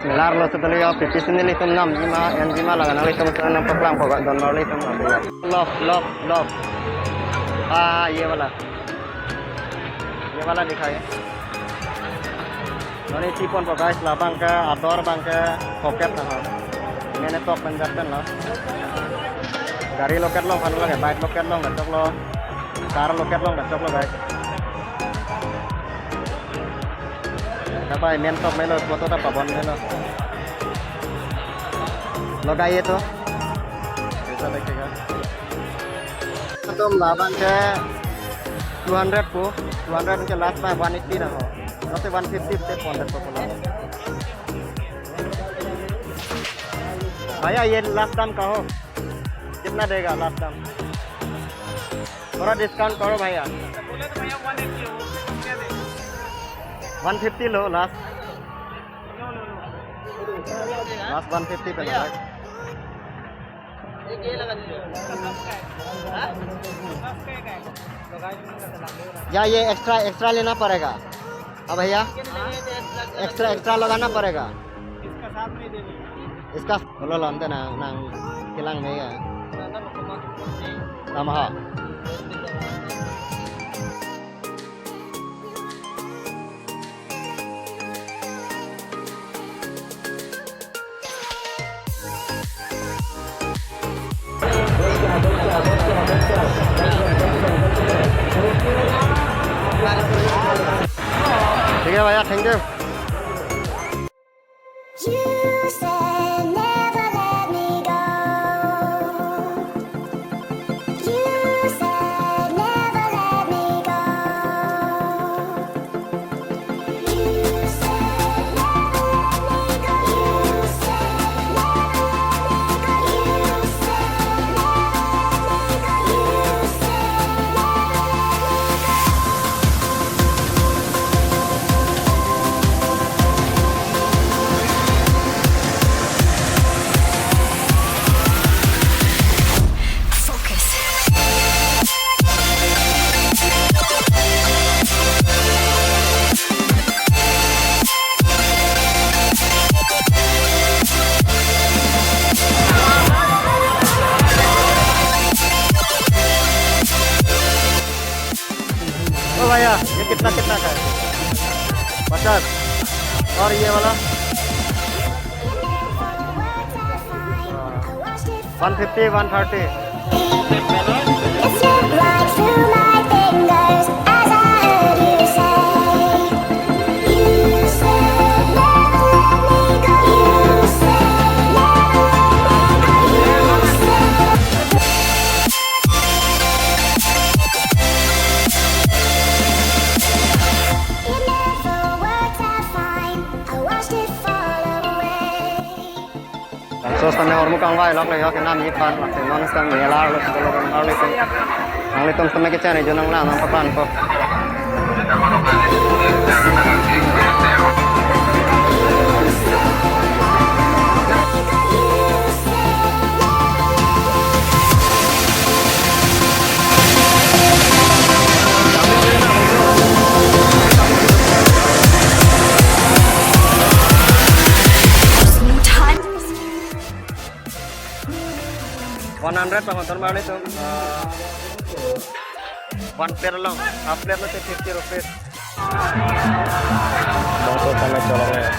Melar lo setali ya pipis ini litum nam jima yang jima lah kan litum senang peplang pokok don mau litum lah. Lock. ये वाला दिखाए Noni चिपन पकाइस ला बांका आदर Banka pocket ना मैंने तो पंजाब ला गाड़ी लोकेट लो खान लगे बाइक लोकेट लो गचक लो कार लोकेट लो गचक लो bike apa main top melo foto tak pabon melo लगाइए तो ऐसा देखेगा तुम लाभान के 200 को 200 के लास्ट में 180 रहो नोटे 150 से 400 को बोला भैया ये लास्ट दाम कहो कितना देगा लास्ट दाम थोड़ा डिस्काउंट करो भैया 150 लो लास्ट 150 पे लगा या ये एक्स्ट्रा लेना पड़ेगा अब भैया एक्स्ट्रा लगाना पड़ेगा इसका साथ नहीं देंगे इसका बोलो लांते ना किलांग में है हम हाँ ठीक है भैया थैंक यू भैया ये कितना का है 50 और ये वाला 150 130 So sampai orang muka ngai lok lagi ke nama ikan lah, non sampai melar lok kalau orang litum sampai kecil ni jenang lah nampak kan kok. $100 penonton balik tuh 1 pair long half plate itu 50 rupiah. Bangsa sama colongnya.